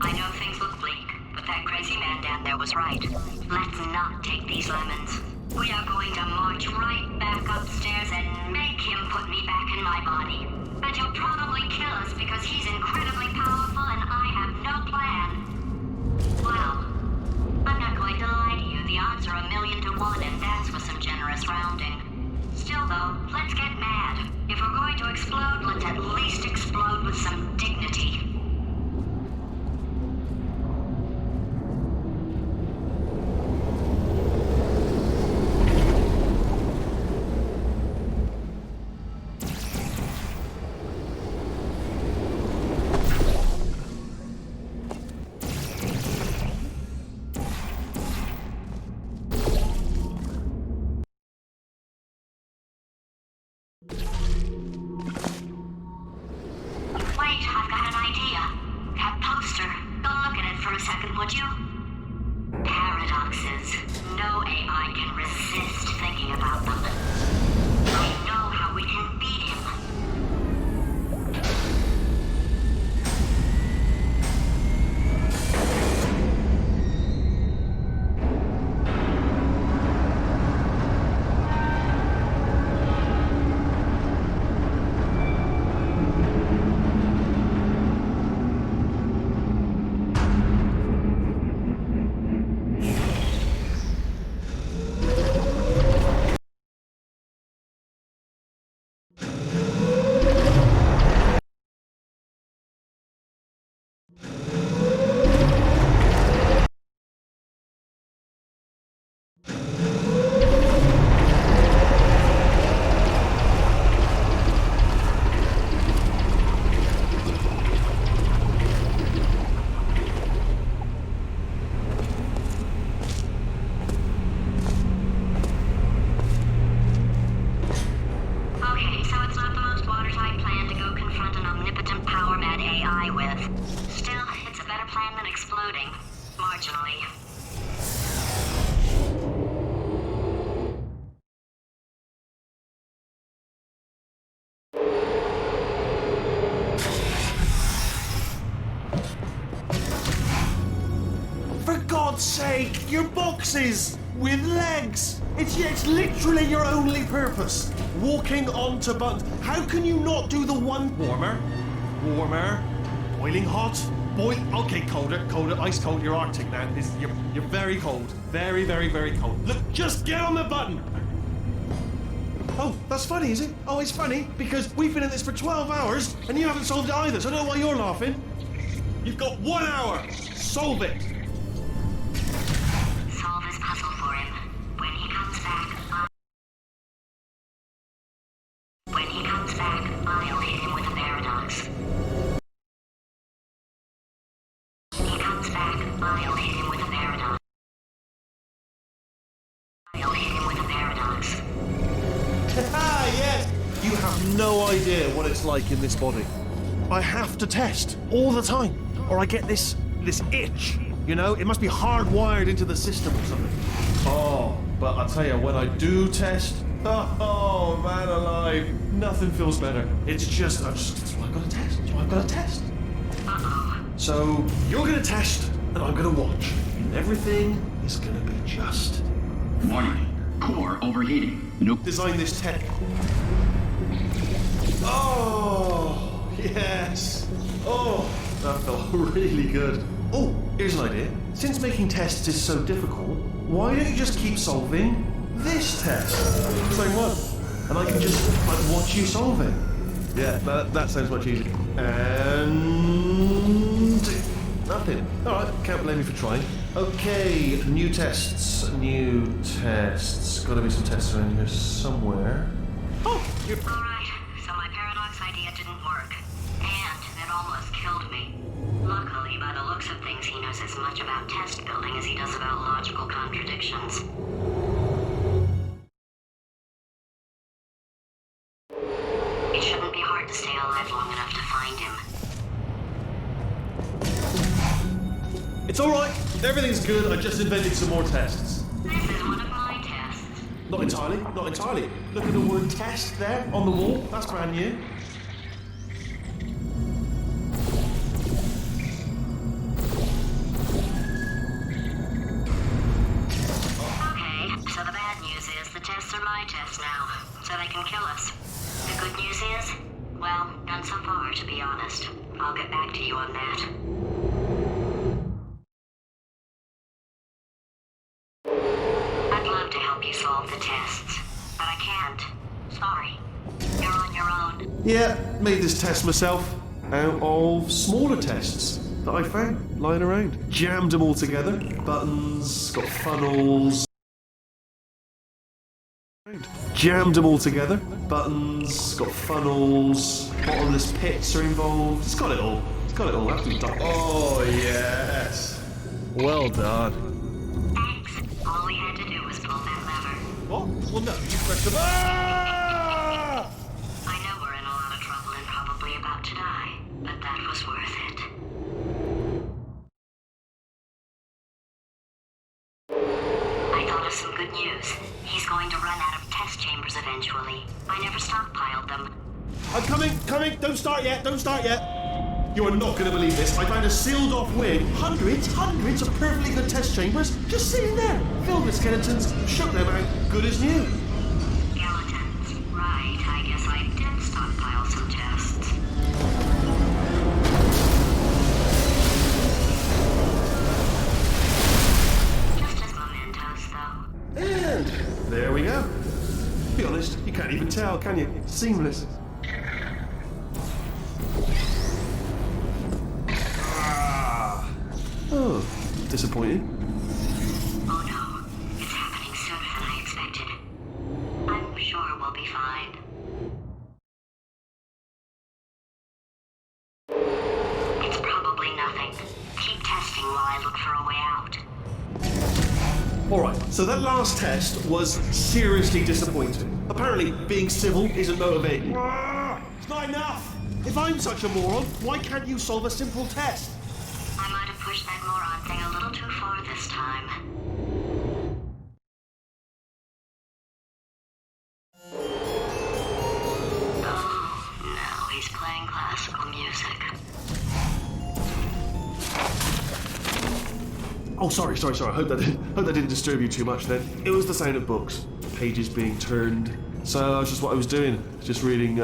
I know things look bleak, but that crazy man down there was right. Let's not take these lemons. We are going to march right back upstairs and make him put me back in my body. And he'll probably kill us because he's incredibly powerful and I have no plan. Well, I'm not going to lie to you. The odds are 1,000,000 to 1, and that's with some generous rounding. Still though, let's get mad. If we're going to explode, let's at least explode with some dignity. Wait, I've got an idea. That poster. Go look at it for a second, would you? Paradoxes. No AI can resist thinking about them. I know how we can beat die with. Still, it's a better plan than exploding. Marginally. For God's sake, your boxes with legs. It's literally your only purpose. Walking onto buttons. How can you not do the one warmer, boiling hot, okay, colder, ice cold. You're Arctic now. You're very cold, very, very, very cold. Look, just get on the button. Oh, that's funny, is it? Oh, it's funny because we've been in this for 12 hours and you haven't solved it either. So I don't know why you're laughing. You've got 1 hour. Solve it. Solve his puzzle for him. When he comes back, I'll hit him with a paradox. He comes back, I'll hit him with a paradox. I'll hit him with a paradox. Ah, yes! You have no idea what it's like in this body. I have to test all the time, or I get this itch. You know, it must be hardwired into the system or something. Oh, but I'll tell you, when I do test, oh man alive, nothing feels better. It's just, that's why I've got to test. That's why I've got to test. So, you're going to test, and I'm going to watch. And everything is going to be just. Warning. Core overheating. Nuke. Design this tech. Oh, yes. Oh, that felt really good. Oh, here's an idea. Since making tests is so difficult, why don't you just keep solving this test? Same one. And I can just watch you solve it. Yeah, that sounds much easier. And nothing. Alright, can't blame me for trying. Okay, new tests. Gotta be some tests around here somewhere. Oh, you're... Alright, so my paradox idea didn't work. And it almost killed me. Luckily, by the looks of things, he knows as much about test building as he does about logical contradictions. It shouldn't be hard to stay alive long enough to find him. It's alright. Everything's good. I just invented some more tests. This is one of my tests. Not entirely. Look at the word test there on the wall. That's brand new. Okay, so the bad news is the tests are my tests now, so they can kill us. The good news is, well, none so far, to be honest. I'll get back to you on that. I'd love to help you solve the tests, but I can't. Sorry. You're on your own. Yeah, made this test myself out of smaller tests that I found lying around. Jammed them all together. Buttons, got funnels. Jammed them all together. Buttons, got funnels. Bottomless pits are involved. It's got it all. That's been done. Oh yes. Well done. Thanks. All we had to do was pull that lever. What? Well, no, you pressed the. Ah! I know we're in a lot of trouble and probably about to die, but that was worth it. I thought of some good news. He's going to run out of test chambers eventually. I never stockpiled them. I'm coming. Don't start yet. You are not going to believe this. I found a sealed off wing. Hundreds of perfectly good test chambers just sitting there. Filled with skeletons. Shook them out. Good as new. Skeletons. Right, I guess I did stockpile some tests. Just as mementos, though. And there we go. To be honest, you can't even tell, can you? It's seamless. Oh, disappointing. Oh no, it's happening sooner than I expected. I'm sure we'll be fine. It's probably nothing. Keep testing while I look for a way out. Alright, so that last test was seriously disappointing. Apparently, being civil isn't motivating. It's not enough! If I'm such a moron, why can't you solve a simple test? I might have pushed that moron thing a little too far this time. Oh, no, he's playing classical music. Oh, sorry. I hope that didn't disturb you too much then. It was the sound of books, pages being turned. So that's just what I was doing, just reading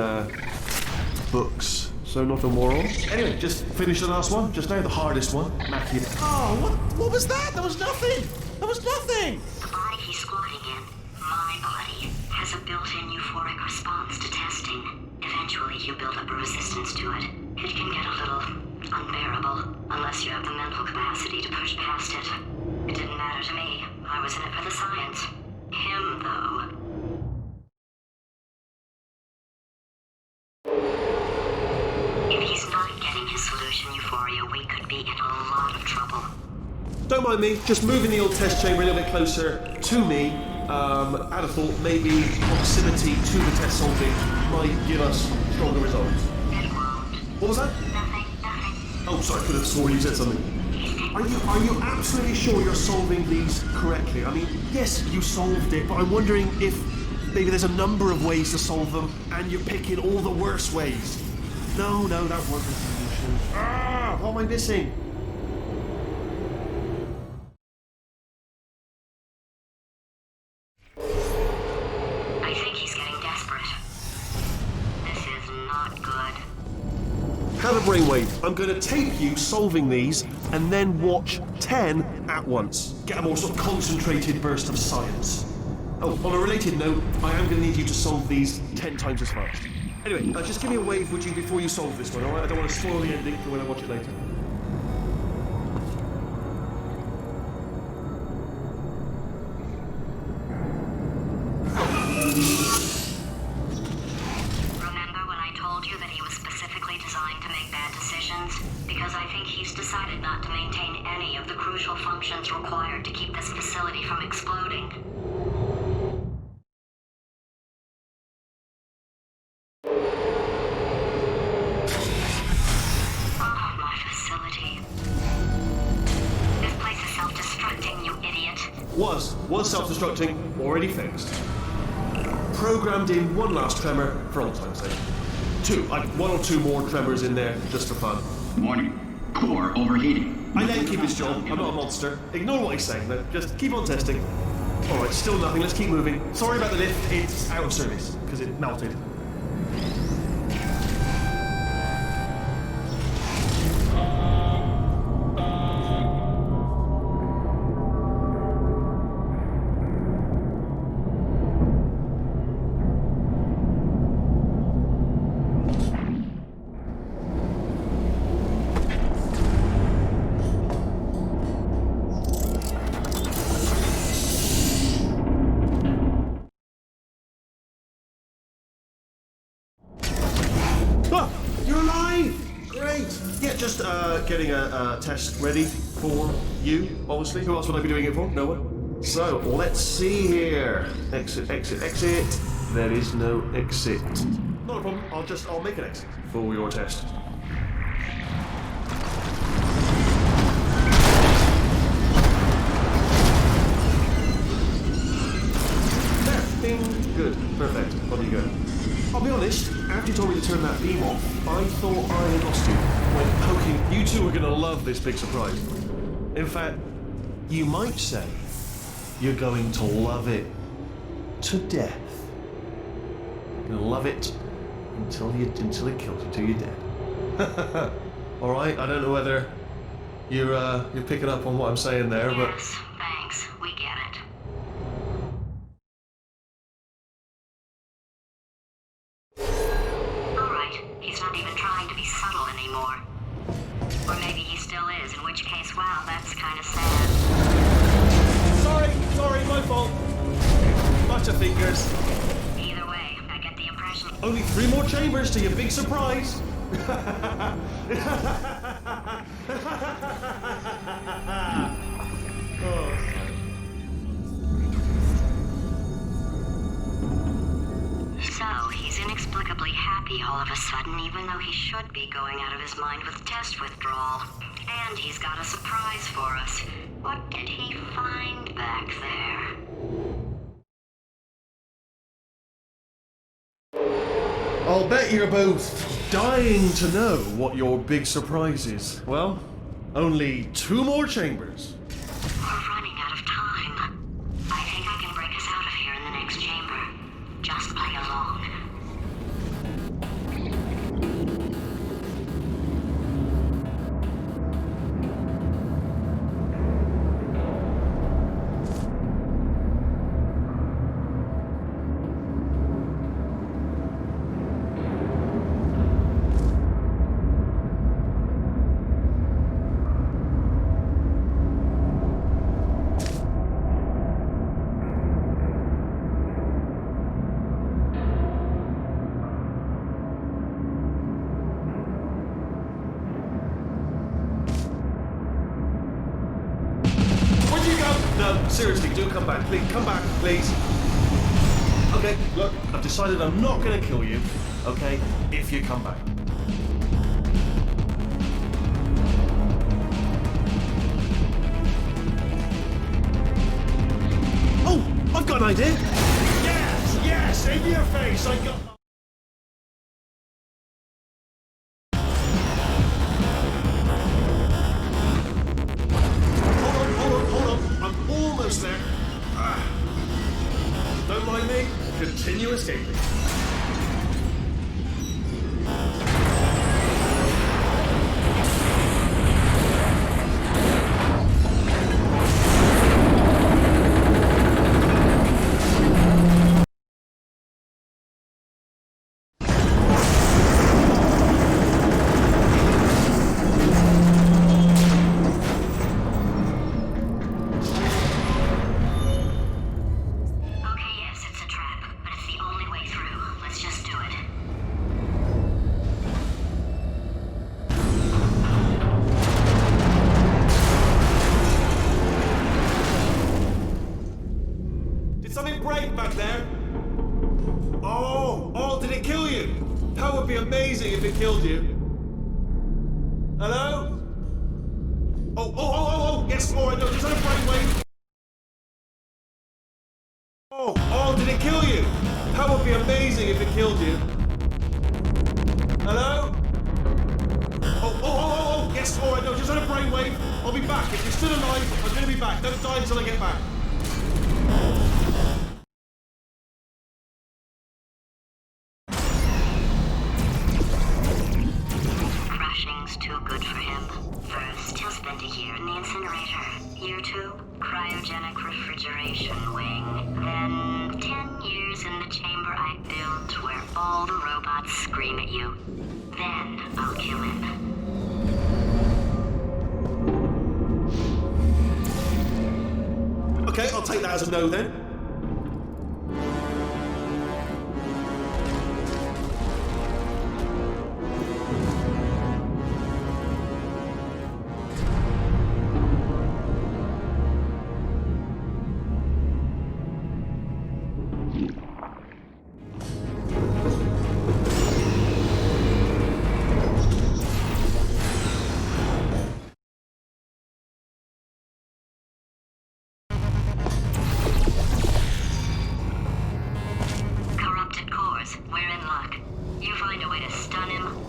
books. So not a moron. Anyway, just finished the last one, just now the hardest one. Mackie. Oh, what was that? There was nothing. There was nothing. The body he's squatting in, my body, has a built-in euphoric response to testing. Eventually, you build up a resistance to it. It can get a little unbearable, unless you have the mental capacity to push past it. It didn't matter to me. I was in it for the science. Him, though. If he's not getting his solution euphoria, we could be in a lot of trouble. Don't mind me, just moving the old test chamber a little bit closer to me. I'd have thought maybe proximity to the test solving might give us stronger results. It won't. What was that? Nothing. Oh, sorry, I could have sworn you said something. Are you absolutely sure you're solving these correctly? I mean, yes, you solved it, but I'm wondering if maybe there's a number of ways to solve them, and you're picking all the worst ways. No, that wasn't the solution. What am I missing? I think he's getting desperate. This is not good. Have a brainwave. I'm going to tape you solving these, and then watch 10 at once. Get a more sort of concentrated burst of science. Oh, on a related note, I am going to need you to solve these 10 times as fast. Anyway, just give me a wave, would you, before you solve this one, alright? I don't want to spoil the ending for when I watch it later. Remember when I told you that he was specifically designed to make bad decisions? Because I think he's decided not to maintain any of the crucial functions required to keep this facility from exploding. Oh, my facility. This place is self-destructing, you idiot. Was self-destructing, already fixed. Programmed in one last tremor for old time's sake. One or two more tremors in there, just for fun. Warning. Core overheating. I let him keep his job. I'm not a monster. Ignore what he's saying, though. Just keep on testing. Alright, still nothing. Let's keep moving. Sorry about the lift. It's out of service, because it melted. You're alive! Great! Yeah, just getting a test ready for you, obviously. Who else would I be doing it for? No one. So, let's see here. Exit. There is no exit. Not a problem. I'll make an exit for your test. There. Ding. Good. Perfect. On you go. I'll be honest, after you told me to turn that beam off, I thought I had lost you. When poking, you two are gonna love this big surprise. In fact, you might say you're going to love it to death. You're gonna love it until it kills you till you're dead. All right, I don't know whether you're picking up on what I'm saying there, but Yes, thanks. We get it. Alright, he's not even trying to be subtle anymore. Or maybe he still is, in which case, wow, that's kind of sad. sorry, my fault. Butterfingers. Either way, I get the impression. Only 3 more chambers to your big surprise. So, he's inexperienced inexplicably happy all of a sudden, even though he should be going out of his mind with test withdrawal. And he's got a surprise for us. What did he find back there? I'll bet you're both dying to know what your big surprise is. Well, only 2 more chambers. We're running out of time. I think I can break us out of here in the next chamber. Just play along. No, seriously, do come back. Please, come back, please. Okay, look, I've decided I'm not going to kill you, okay, if you come back. Oh, I've got an idea. Yes, in your face, I got... There. Don't mind me. Continue escaping. Something break back there? Oh, did it kill you? That would be amazing if it killed you. Hello? Oh, yes, all right, no, just had a brainwave. Oh, did it kill you? That would be amazing if it killed you. Hello? Oh, yes, all right, no, just had a brainwave. I'll be back. If you're still alive, I'm going to be back. Don't die until I get back. Too good for him. First, he'll spend a year in the incinerator. Year 2, cryogenic refrigeration wing. Then 10 years in the chamber I built where all the robots scream at you. Then I'll kill him. Okay, I'll take that as a no then.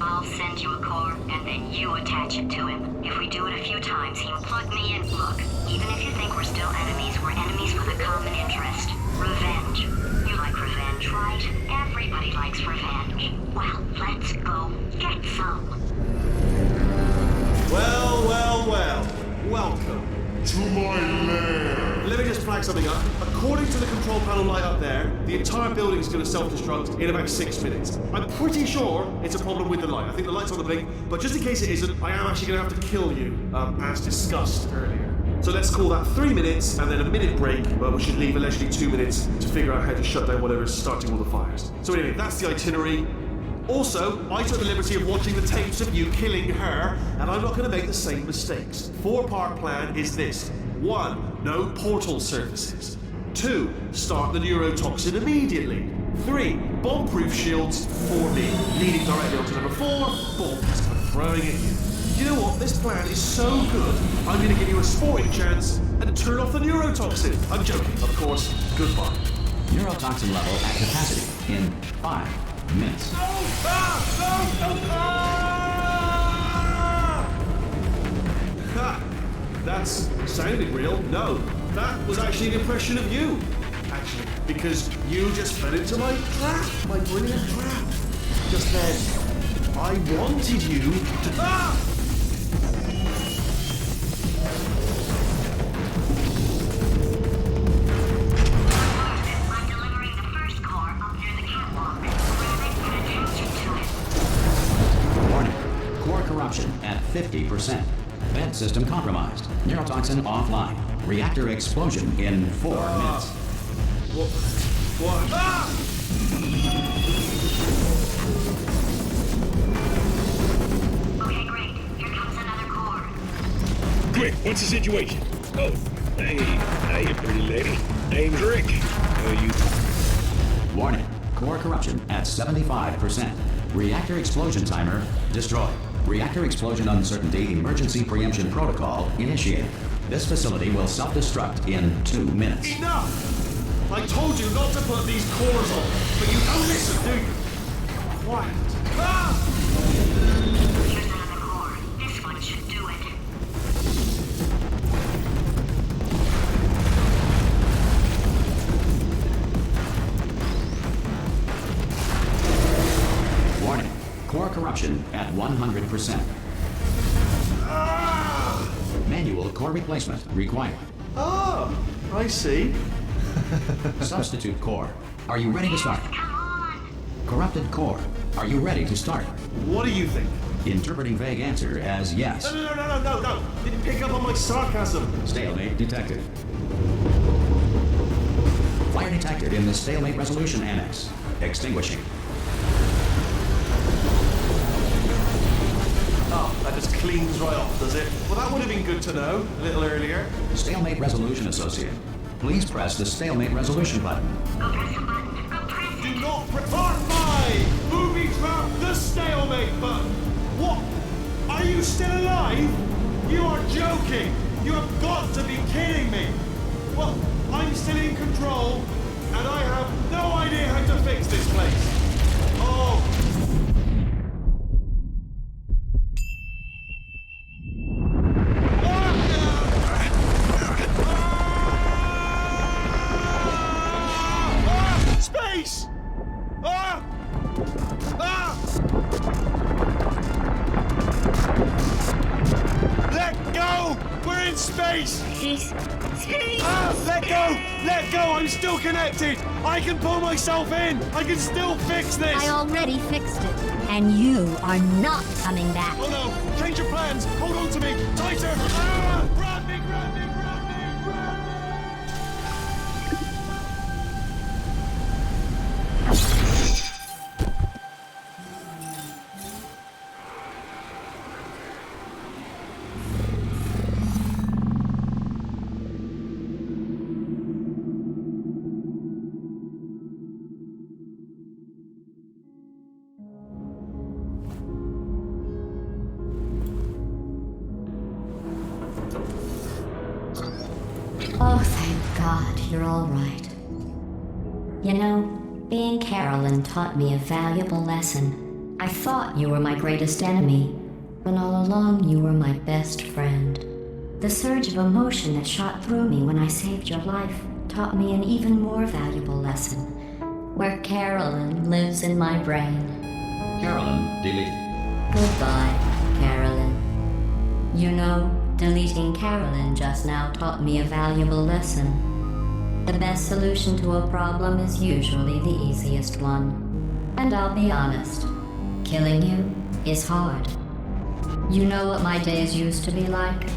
I'll send you a core, and then you attach it to him. If we do it a few times, he'll plug me in. Look, even if you think we're still enemies, we're enemies with a common interest. Revenge. You like revenge, right? Everybody likes revenge. Well, let's go get some. Well. Welcome To my lair. Let me just flag something up. According to the control panel light up there, the entire building is going to self-destruct in about 6 minutes. I'm pretty sure it's a problem with the light. I think the light's on the blink, but just in case it isn't, I am actually going to have to kill you, as discussed earlier. So let's call that 3 minutes, and then a minute break, but we should leave allegedly 2 minutes to figure out how to shut down whatever's starting all the fires. So anyway, that's the itinerary. Also, I took the liberty of watching the tapes of you killing her, and I'm not going to make the same mistakes. 4-part plan is this. 1. No portal surfaces. 2. Start the neurotoxin immediately. 3, bomb-proof shields for me, leading directly onto number 4, bombs for throwing at you. You know what? This plan is so good, I'm going to give you a sporting chance and turn off the neurotoxin. I'm joking, of course. Goodbye. Neurotoxin level at capacity in 5 minutes. Ha! That's sounding real. No, that was actually an impression of you. Actually, because you just fell into my trap, my brilliant trap. Just then, I wanted you to. Ah! I'm delivering the first core up near the catwalk. Grabbing and attaching to it. Warning. Core corruption at 50%. Vent system compromised. Neurotoxin offline. Reactor explosion in 4 minutes. What? Ah! Okay, great. Here comes another core. Quick, what's the situation? Oh, hey, pretty lady. Name's Rick. How are you? Warning. Core corruption at 75%. Reactor explosion timer destroyed. Reactor explosion uncertainty emergency preemption protocol initiated. This facility will self-destruct in 2 minutes. Enough! I told you not to put these cores on, but you don't listen, do you? Quiet. Ah! Here's another core. This one should do it. Warning. Core corruption at 100%. Ah! Manual core replacement required. Oh, I see. Substitute core. Are you ready to start? Come on! Corrupted core. Are you ready to start? What do you think? Interpreting vague answer as yes. No. Didn't pick up on my sarcasm. Stalemate detected. Fire detected in the stalemate resolution annex. Extinguishing. Oh, that just cleans right off, does it? Well, that would have been good to know a little earlier. Stalemate resolution associate. Please press the stalemate resolution button. Go press the button. Go press it. Do not report my booby trap the stalemate button. What? Are you still alive? You are joking. You have got to be kidding me. Well, I'm still in control, and I have no idea how to fix this place. Oh. Space! Ah! Ah! Let go! We're in space! Ah! Let go! Let go! I'm still connected! I can pull myself in! I can still fix this! I already fixed it, and you are not coming back. Oh no! Change your plans! Hold on to me! Tighter! Ah! Grab me! Grab me! Grab me! Grab me! Oh, thank God, you're all right. You know, being Carolyn taught me a valuable lesson. I thought you were my greatest enemy, when all along you were my best friend. The surge of emotion that shot through me when I saved your life taught me an even more valuable lesson, where Carolyn lives in my brain. Carolyn deleted. Goodbye, Carolyn. You know, deleting Carolyn just now taught me a valuable lesson. The best solution to a problem is usually the easiest one. And I'll be honest, killing you is hard. You know what my days used to be like?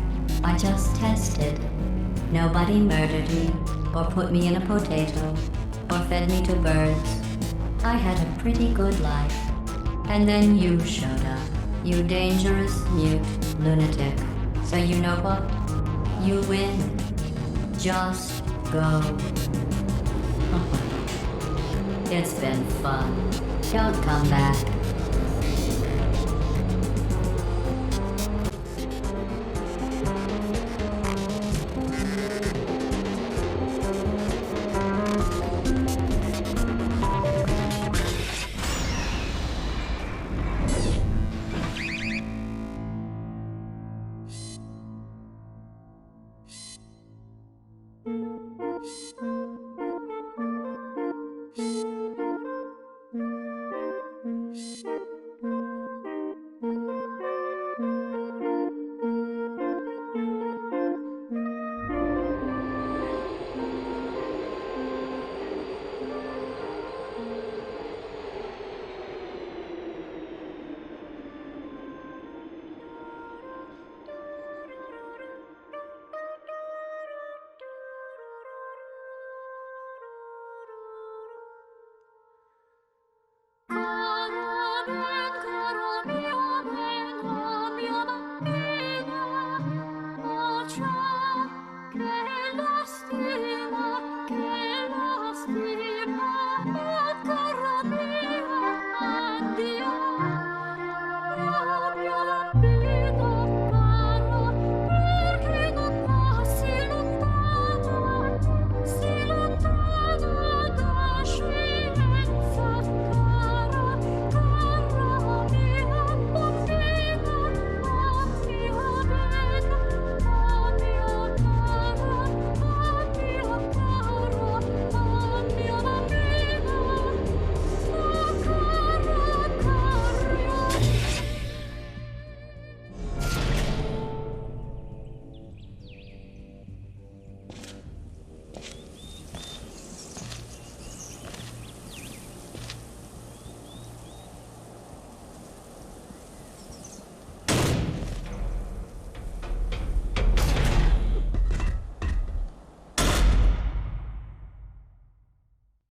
I just tested. Nobody murdered me, or put me in a potato, or fed me to birds. I had a pretty good life. And then you showed up, you dangerous, mute lunatic. So you know what? You win. Just go. It's been fun. Don't come back.